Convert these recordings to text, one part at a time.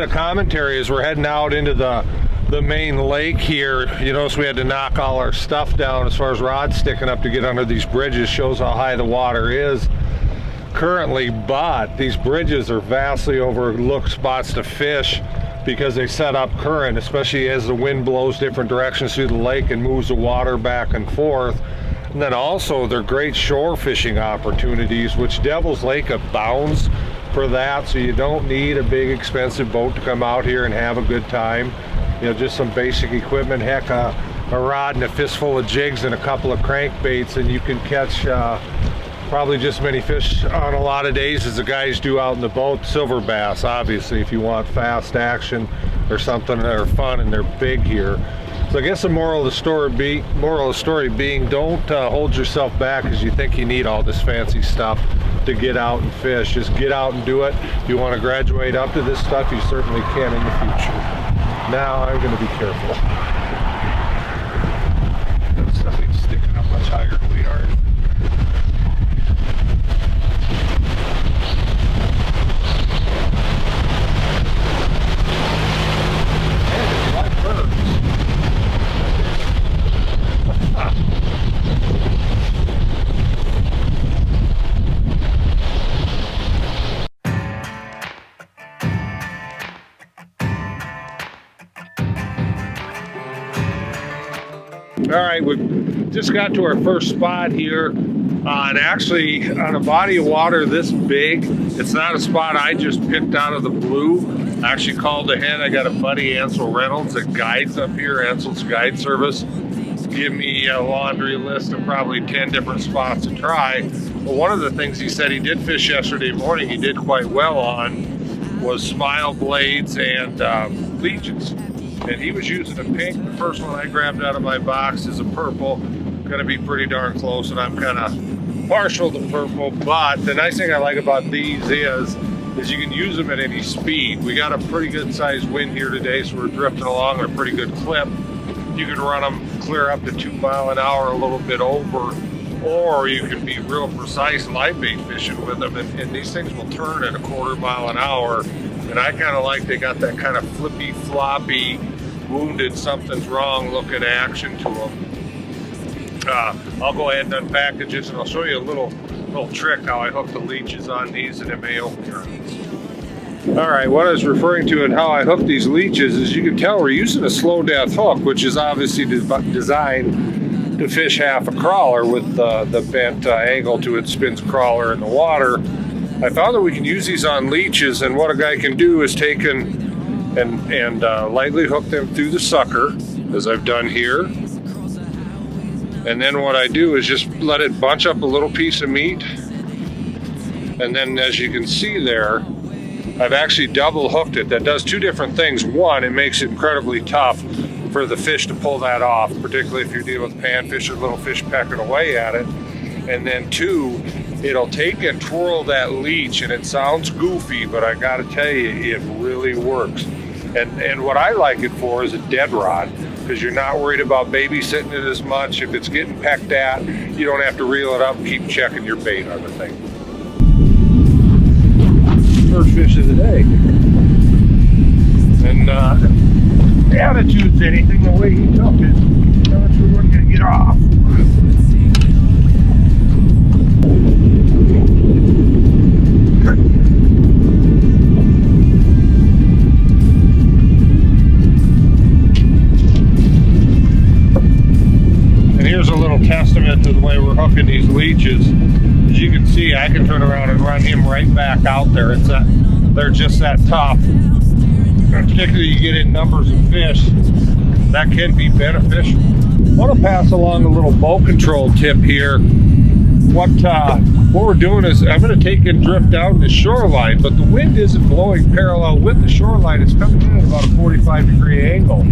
of commentary as we're heading out into the main lake here. You notice we had to knock all our stuff down as far as rods sticking up to get under these bridges. Shows how high the water is currently, but these bridges are vastly overlooked spots to fish because they set up current, especially as the wind blows different directions through the lake and moves the water back and forth. And then also they're great shore fishing opportunities, which Devil's Lake abounds for that. So you don't need a big expensive boat to come out here and have a good time. You know, just some basic equipment, heck, a rod and a fistful of jigs and a couple of crankbaits, and you can catch probably just as many fish on a lot of days as the guys do out in the boat. Silver bass, obviously, if you want fast action or something that are fun, and they're big here. So I guess the moral of the story being, don't hold yourself back because you think you need all this fancy stuff to get out and fish. Just get out and do it. If you want to graduate up to this stuff, you certainly can in the future. Now I'm going to be careful. That stuff ain't sticking up much higher than we are. All right, we've just got to our first spot here, and actually on a body of water this big. It's not a spot I just picked out of the blue. I actually called ahead. I got a buddy, Ansel Reynolds, that guides up here, Ansel's Guide Service. Give me a laundry list of probably 10 different spots to try. But one of the things he said he did fish yesterday morning, he did quite well on, was smile blades and leeches. And he was using a pink. The first one I grabbed out of my box is a purple. Gonna be pretty darn close, and I'm kind of partial to purple. But the nice thing I like about these is you can use them at any speed. We got a pretty good sized wind here today, so we're drifting along at a pretty good clip. You can run them clear up to 2 miles an hour, a little bit over, or you can be real precise live bait fishing with them, and these things will turn at a 1/4 mile an hour. And I kind of like they got that kind of flippy floppy, wounded, something's wrong looking action to them. I'll go ahead and unpackage this, and I'll show you a little trick how I hook the leeches on these, and it may open your eyes. All right, what I was referring to and how I hook these leeches is, you can tell we're using a slow death hook, which is obviously designed to fish half a crawler with the bent angle to it, spins crawler in the water. I found that we can use these on leeches, and what a guy can do is take and lightly hook them through the sucker, as I've done here. And then what I do is just let it bunch up a little piece of meat. And then, as you can see there, I've actually double hooked it. That does two different things. One, it makes it incredibly tough for the fish to pull that off, particularly if you're dealing with panfish or little fish pecking away at it. And then two, it'll take and twirl that leech, and it sounds goofy, but I gotta tell you, it really works. And what I like it for is a dead rod, because you're not worried about babysitting it as much. If it's getting pecked at, you don't have to reel it up and keep checking your bait on the thing. First fish of the day. And the attitude's anything, the way he took it. I'm not sure we're gonna get off. Here's a little testament to the way we're hooking these leeches. As you can see, I can turn around and run him right back out there. They're just that tough. Particularly you get in numbers of fish, that can be beneficial. I want to pass along a little bow control tip here. What we're doing is, I'm going to take and drift down the shoreline, but the wind isn't blowing parallel with the shoreline. It's coming in at about a 45-degree angle.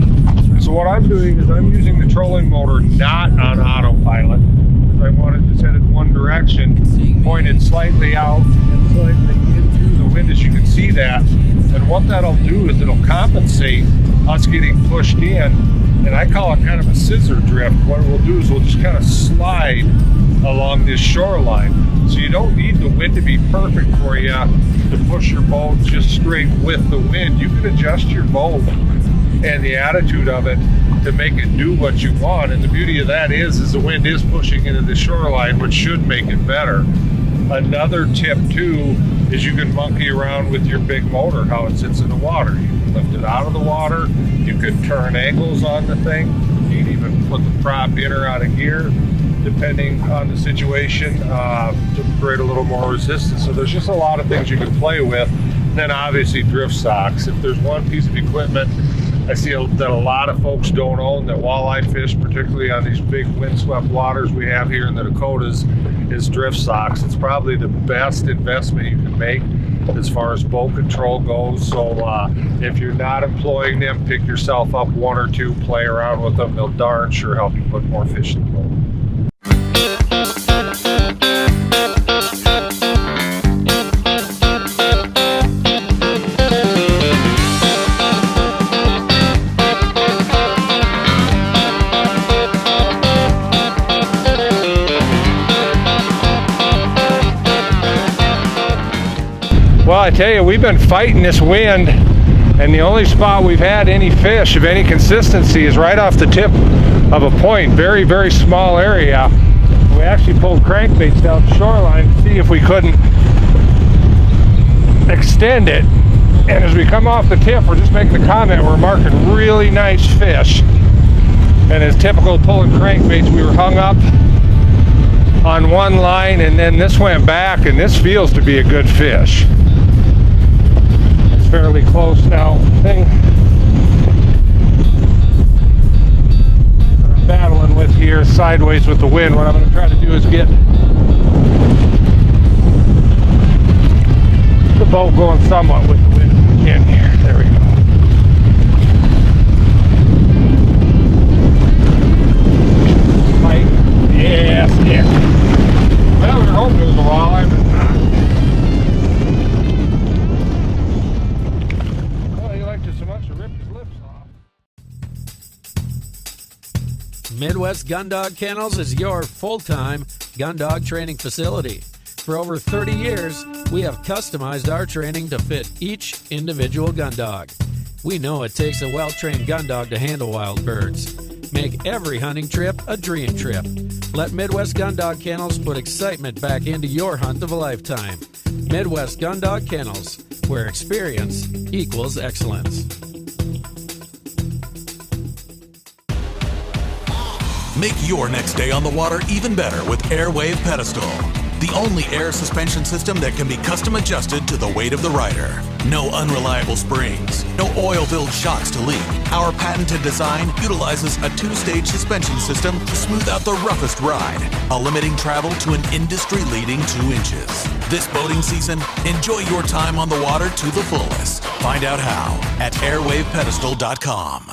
So what I'm doing is I'm using the trolling motor not on autopilot, because I want it just headed one direction, pointed slightly out and slightly into the wind, as you can see that. And what that'll do is it'll compensate us getting pushed in and I call it kind of a scissor drift. What we'll do is we'll just kind of slide along this shoreline. So you don't need the wind to be perfect for you to push your boat just straight with the wind. You can adjust your boat and the attitude of it to make it do what you want. And the beauty of that is the wind is pushing into the shoreline, which should make it better. Another tip too is you can monkey around with your big motor, how it sits in the water. You can lift it out of the water, you can turn angles on the thing, you can even put the prop in or out of gear, depending on the situation, to create a little more resistance. So there's just a lot of things you can play with. And then obviously drift socks. If there's one piece of equipment I see that a lot of folks don't own, that walleye fish, particularly on these big windswept waters we have here in the Dakotas, is drift socks. It's probably the best investment you can make as far as boat control goes. So if you're not employing them, pick yourself up one or two, play around with them. They'll darn sure help you put more fish in the boat. Well, I tell you, we've been fighting this wind, and the only spot we've had any fish of any consistency is right off the tip of a point. Very, very small area. We actually pulled crankbaits down the shoreline to see if we couldn't extend it. And as we come off the tip, we're just making a comment, we're marking really nice fish. And as typical pulling crankbaits, we were hung up on one line, and then this went back, and this feels to be a good fish. Fairly close now. Thing I'm battling with here sideways with the wind. What I'm going to try to do is get the boat going somewhat with the wind if we can here. There we go. Tight. Yes, yeah. Well, we were hoping it was a walleye, but not. Midwest Gun Dog Kennels is your full-time gun dog training facility. For over 30 years, we have customized our training to fit each individual gun dog. We know it takes a well-trained gun dog to handle wild birds. Make every hunting trip a dream trip. Let Midwest Gun Dog Kennels put excitement back into your hunt of a lifetime. Midwest Gun Dog Kennels, where experience equals excellence. Make your next day on the water even better with Airwave Pedestal, the only air suspension system that can be custom adjusted to the weight of the rider. No unreliable springs, no oil-filled shocks to leak. Our patented design utilizes a two-stage suspension system to smooth out the roughest ride, while limiting travel to an industry-leading 2 inches. This boating season, enjoy your time on the water to the fullest. Find out how at airwavepedestal.com.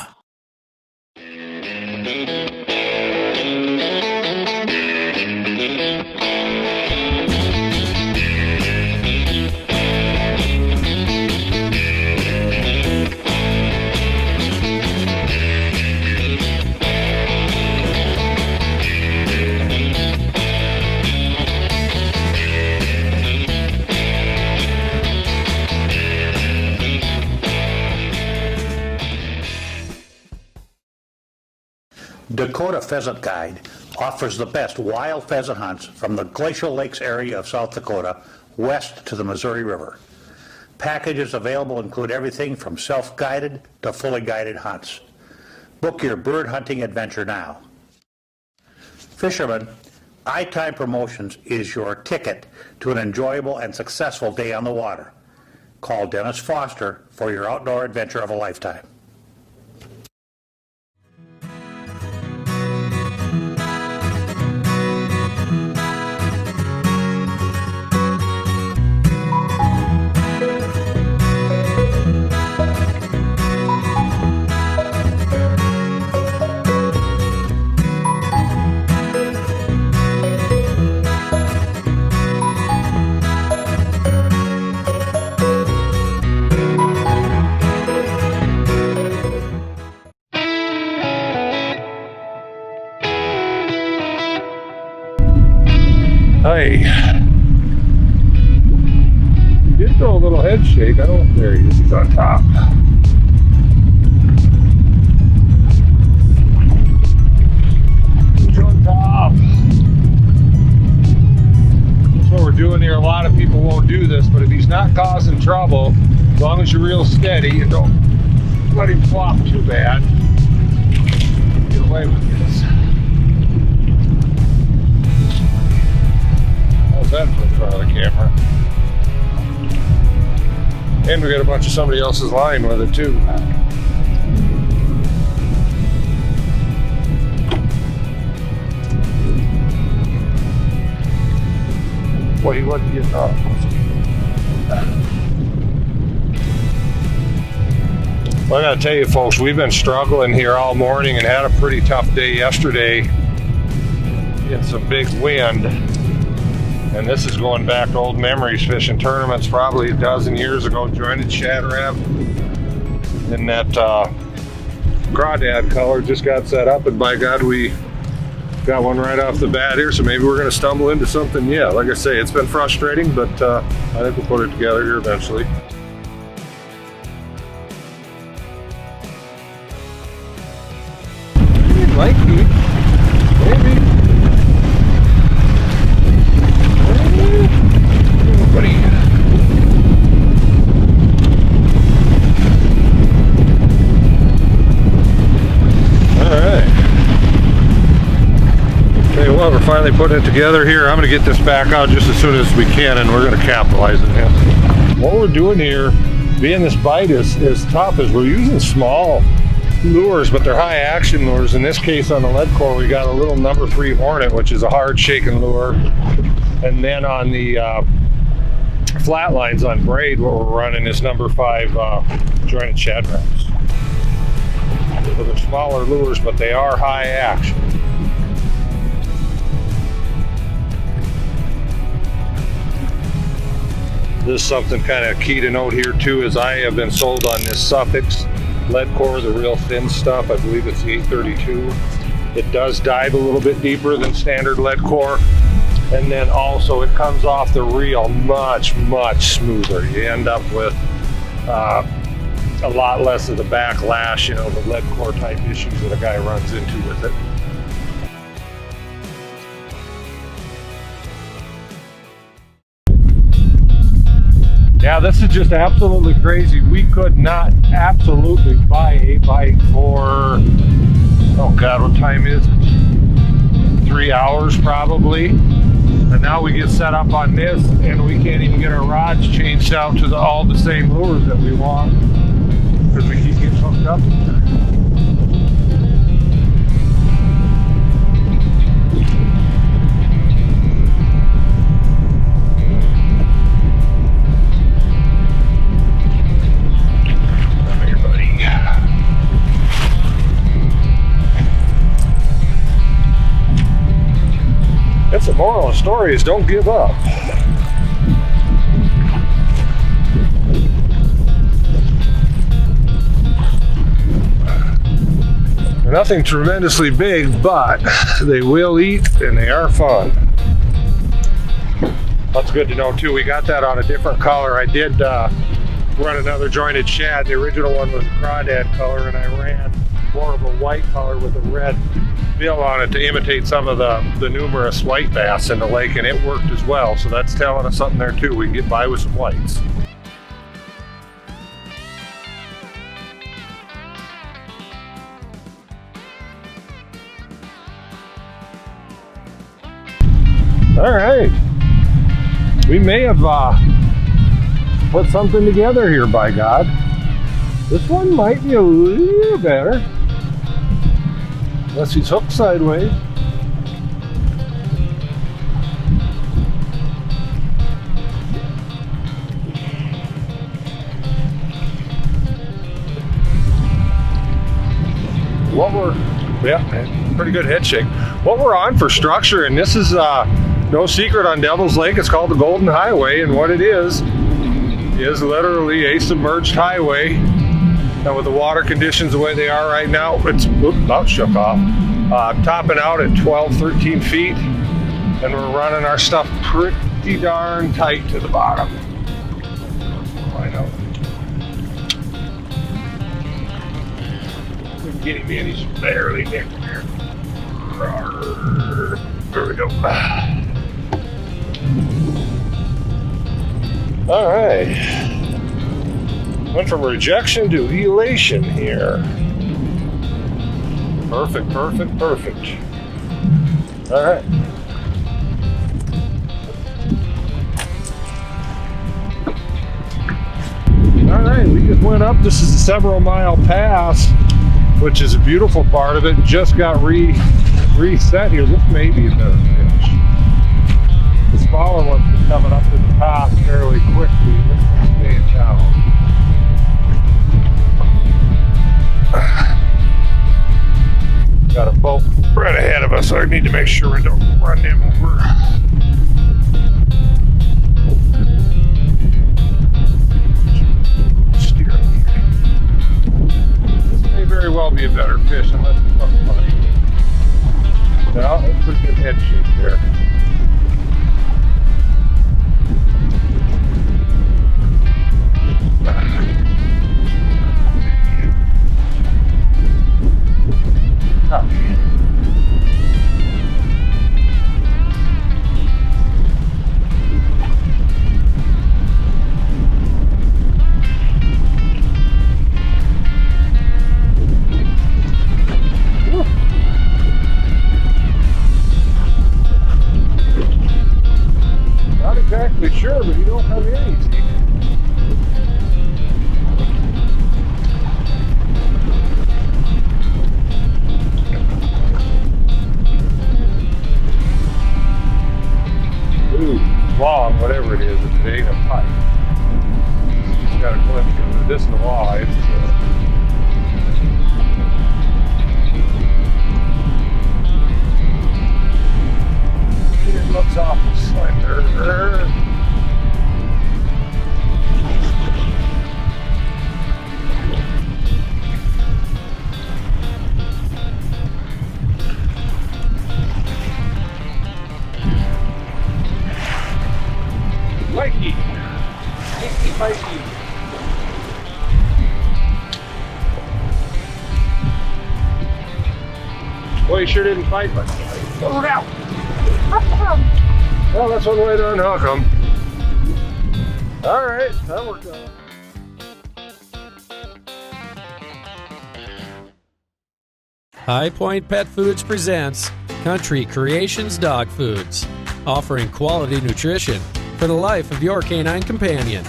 Dakota Pheasant Guide offers the best wild pheasant hunts from the Glacial Lakes area of South Dakota west to the Missouri River. Packages available include everything from self-guided to fully guided hunts. Book your bird hunting adventure now. Fishermen, iTime Promotions is your ticket to an enjoyable and successful day on the water. Call Dennis Foster for your outdoor adventure of a lifetime. way. He did throw a little head shake. I don't know. There he is. He's on top. He's on top. That's what we're doing here. A lot of people won't do this, but if he's not causing trouble, as long as you're real steady and don't let him flop too bad, get away with this. How's that for in front of the camera? And we got a bunch of somebody else's line with it too. Boy, he wasn't getting off. Well, I gotta tell you folks, we've been struggling here all morning and had a pretty tough day yesterday in some big wind. And this is going back to old memories, fishing tournaments probably a dozen years ago, jointed shad rap. And that crawdad color just got set up, and by God, we got one right off the bat here, so maybe we're gonna stumble into something. Yeah, like I say, it's been frustrating, but I think we'll put it together here eventually. Like me, maybe. Buddy. All right. Tell you what, we're finally putting it together here. I'm going to get this back out just as soon as we can, and we're going to capitalize it. What we're doing here, being this bite is tough, is we're using small lures, but they're high action lures. In this case, on the lead core, we got a little number 3 Hornet, which is a hard shaking lure. And then on the flat lines on braid, what we're running is number 5 jointed shad wraps. So they're smaller lures, but they are high action. This is something kind of key to note here too, is I have been sold on this Suffix lead core, the real thin stuff. I believe it's the 832. It does dive a little bit deeper than standard lead core. And then also it comes off the reel much, much smoother. You end up with a lot less of the backlash, you know, the lead core type issues that a guy runs into with it. Yeah, this is just absolutely crazy. We could not absolutely buy a bite for, oh God, what time is it? 3 hours probably. And now we get set up on this and we can't even get our rods changed out to all the same lures that we want because we keep getting hooked up. That's the moral of the story, is don't give up. They're nothing tremendously big, but they will eat and they are fun. That's good to know too. We got that on a different color. I did run another jointed shad. The original one was a crawdad color, and I ran more of a white color with a red bill on it to imitate some of the numerous white bass in the lake, and it worked as well. So that's telling us something there too. We can get by with some whites. All right, we may have put something together here, by God. This one might be a little better. Unless he's hooked sideways. Pretty good head shake. What we're on for structure, and this is no secret on Devil's Lake, it's called the Golden Highway, and what it is literally a submerged highway. And with the water conditions the way they are right now, it's about shook off. Topping out at 12, 13 feet. and we're running our stuff pretty darn tight to the bottom. I know. Get him in, he's barely nicked there. There we go. All right. Went from rejection to elation here. Perfect, perfect, perfect. All right. All right, we just went up. This is a several mile pass, which is a beautiful part of it. Just got reset here. This may be a better fish. The smaller ones are coming up to the top fairly quickly. This one's staying shallow. Got a boat right ahead of us, so I need to make sure we don't run him over. Very well be a better fish unless it's something funny. No, that's a pretty good head shake there. Oh. Not exactly sure, but you don't come in easy. Ooh, long, whatever it is, if it ain't a pipe. Just got a glimpse of this in the walleye. It looks awful slender. Mikey! Mikey! Well, he sure didn't fight much. Look out! Well, that's one way to unhook them. All right, that worked out. High Point Pet Foods presents Country Creations Dog Foods, offering quality nutrition for the life of your canine companion.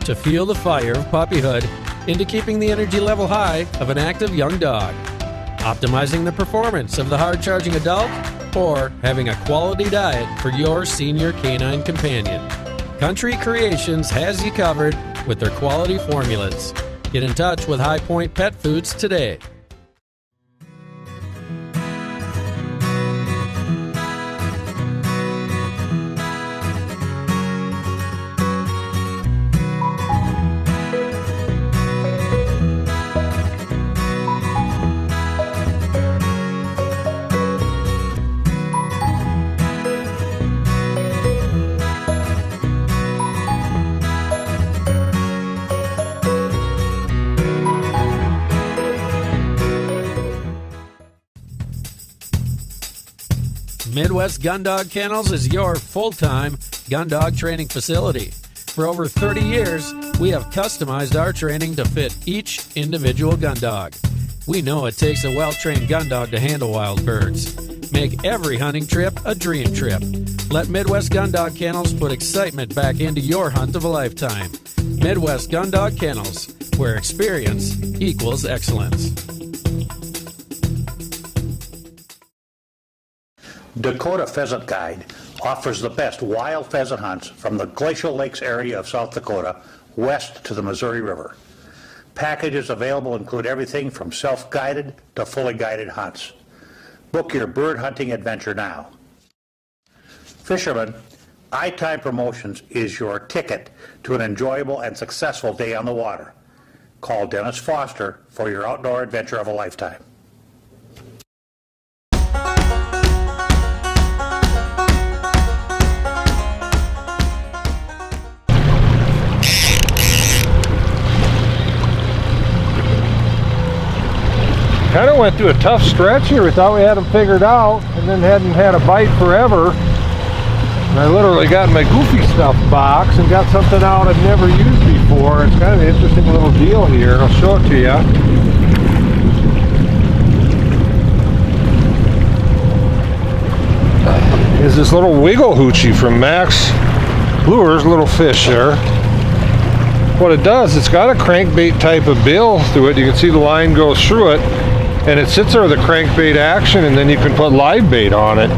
To fuel the fire of puppyhood into keeping the energy level high of an active young dog, optimizing the performance of the hard-charging adult, or having a quality diet for your senior canine companion. Country Creations has you covered with their quality formulas. Get in touch with High Point Pet Foods today. Midwest Gun Dog Kennels is your full-time gun dog training facility. For over 30 years, we have customized our training to fit each individual gun dog. We know it takes a well-trained gun dog to handle wild birds. Make every hunting trip a dream trip. Let Midwest Gun Dog Kennels put excitement back into your hunt of a lifetime. Midwest Gun Dog Kennels, where experience equals excellence. Dakota Pheasant Guide offers the best wild pheasant hunts from the Glacial Lakes area of South Dakota west to the Missouri River. Packages available include everything from self-guided to fully guided hunts. Book your bird hunting adventure now. Fishermen, iTime Promotions is your ticket to an enjoyable and successful day on the water. Call Dennis Foster for your outdoor adventure of a lifetime. Kind of went through a tough stretch here. We thought we had them figured out, and then hadn't had a bite forever. And I literally got in my goofy stuff box and got something out I've never used before. It's kind of an interesting little deal here. I'll show it to you. Is this little wiggle hoochie from Max Lures, little fish there. What it does, it's got a crankbait type of bill through it. You can see the line goes through it, and it sits there with a crankbait action, and then you can put live bait on it.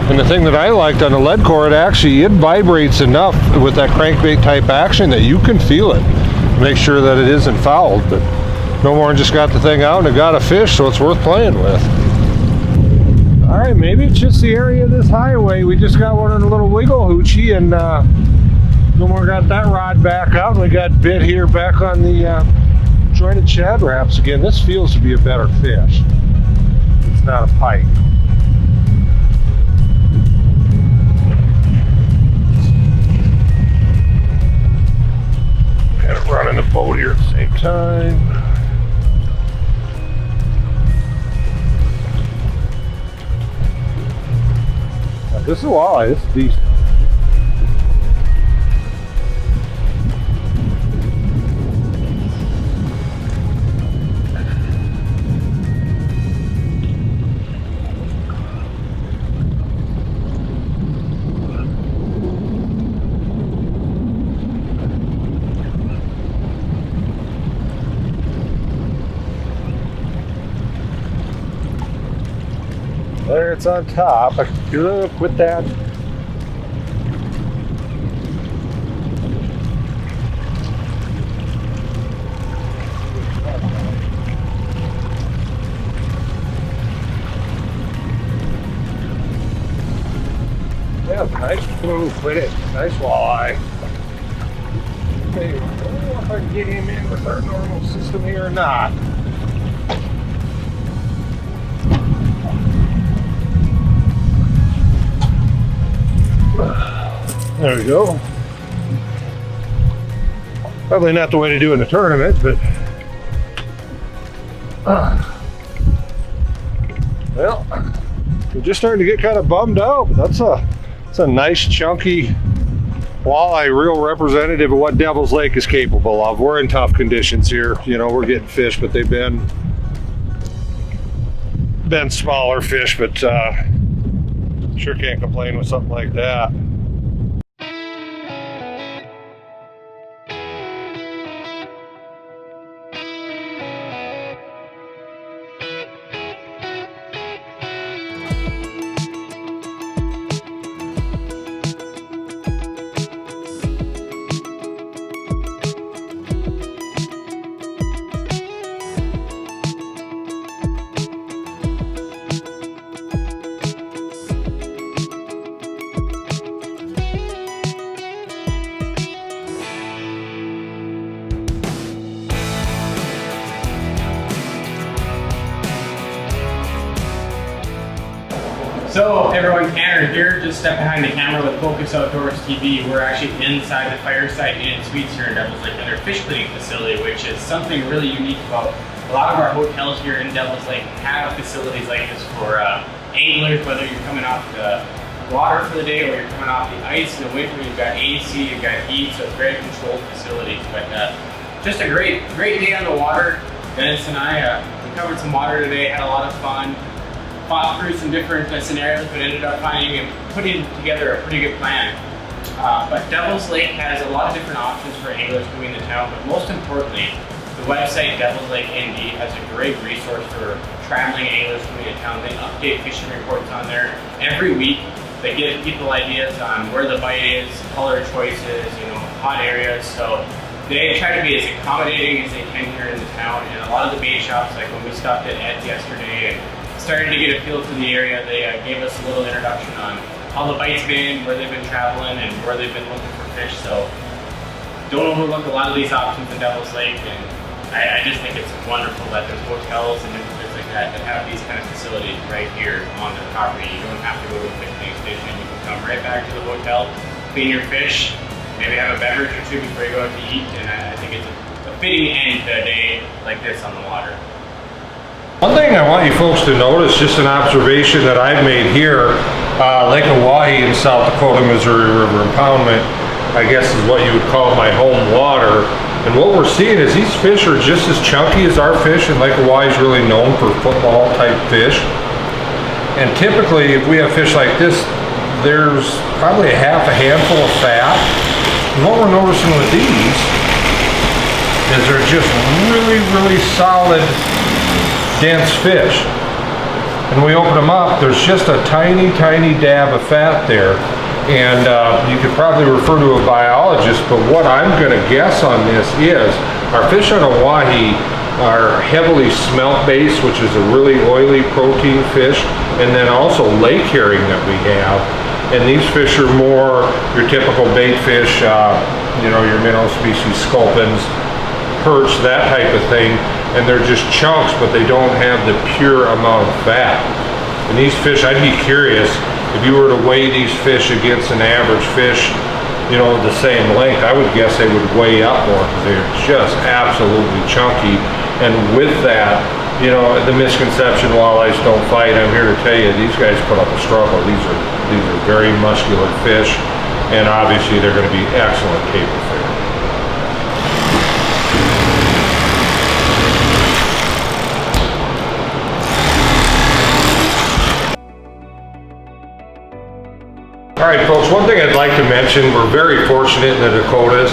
And the thing that I liked on the lead core, it vibrates enough with that crankbait type action that you can feel it. Make sure that it isn't fouled, but no more than just got the thing out and it got a fish, so it's worth playing with. All right, maybe it's just the area of this highway. We just got one on a little wiggle hoochie, and no more got that rod back out. We got bit here back on the jointed shad wraps again. This feels to be a better fish. It's not a pike. Kind of running the boat here at the same time. Now, this is a walleye. This is decent. There, it's on top. Look with that. Yeah, nice fluke with it. Nice walleye. Okay, I don't know if I can get him in with our normal system here or not. There we go. Probably not the way to do in a tournament, but well, we're just starting to get kind of bummed out. But that's a nice chunky walleye, real representative of what Devil's Lake is capable of. We're in tough conditions here. You know, we're getting fish, but they've been smaller fish, but sure can't complain with something like that. So everyone, Tanner here, just step behind the camera with Focus Outdoors TV. We're actually inside the Fireside Inn and Suites here in Devil's Lake and their fish cleaning facility, which is something really unique about a lot of our hotels here in Devil's Lake have facilities like this for anglers, whether you're coming off the water for the day or you're coming off the ice. In the winter, you've got AC, you've got heat, so it's a very controlled facility. But just a great day on the water. Dennis and I, we covered some water today, had a lot of fun. Fought through some different scenarios, but ended up finding and putting together a pretty good plan. But Devil's Lake has a lot of different options for anglers coming to town, but most importantly, the website Devil's Lake ND has a great resource for traveling anglers coming to town. They update fishing reports on there every week. They give people ideas on where the bite is, color choices, hot areas. So they try to be as accommodating as they can here in the town. And a lot of the bait shops, like when we stopped at Ed's yesterday and started to get a feel for the area, they gave us a little introduction on how the bite's been, where they've been traveling, and where they've been looking for fish. So don't overlook a lot of these options in Devil's Lake, and I just think it's wonderful that there's hotels and different things like that have these kind of facilities right here on the property. You don't have to go to a fish cleaning station. You can come right back to the hotel, clean your fish, maybe have a beverage or two before you go out to eat, and I think it's a fitting end to a day like this on the water. One thing thing I want you folks to notice, just an observation that I've made here, Lake Oahe in South Dakota, Missouri River impoundment, I guess is what you would call my home water. And what we're seeing is these fish are just as chunky as our fish, and Lake Oahe is really known for football type fish. And typically, if we have fish like this, there's probably a half a handful of fat. And what we're noticing with these is they're just really, really solid, dense fish. And we open them up, there's just a tiny, tiny dab of fat there. And you could probably refer to a biologist, but what I'm gonna guess on this is, our fish on Oahe are heavily smelt based, which is a really oily protein fish, and then also lake herring that we have. And these fish are more your typical bait fish, you know, your minnow species, sculpins, perch, that type of thing, and they're just chunks, but they don't have the pure amount of fat. And these fish, I'd be curious, if you were to weigh these fish against an average fish, you know, the same length, I would guess they would weigh up more because they're just absolutely chunky. And with that, you know, the misconception, walleyes don't fight, I'm here to tell you, these guys put up a struggle. These are very muscular fish, and obviously they're going to be excellent table fare. All right, folks, one thing I'd like to mention, we're very fortunate in the Dakotas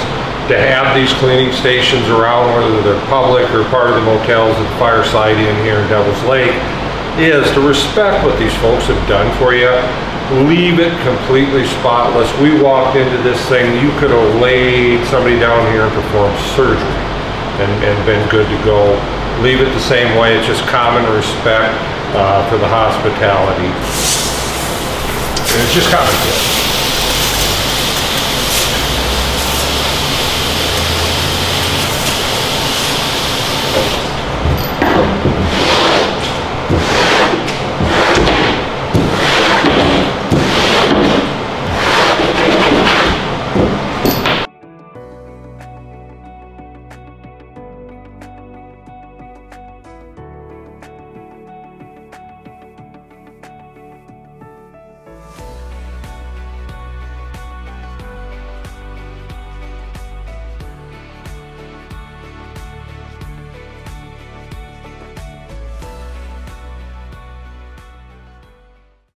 to have these cleaning stations around, whether they're public or part of the motels at the Fireside Inn here in Devil's Lake, is to respect what these folks have done for you. Leave it completely spotless. We walked into this thing, you could have laid somebody down here and performed surgery and been good to go. Leave it the same way. It's just common respect for the hospitality. And it's just common sense.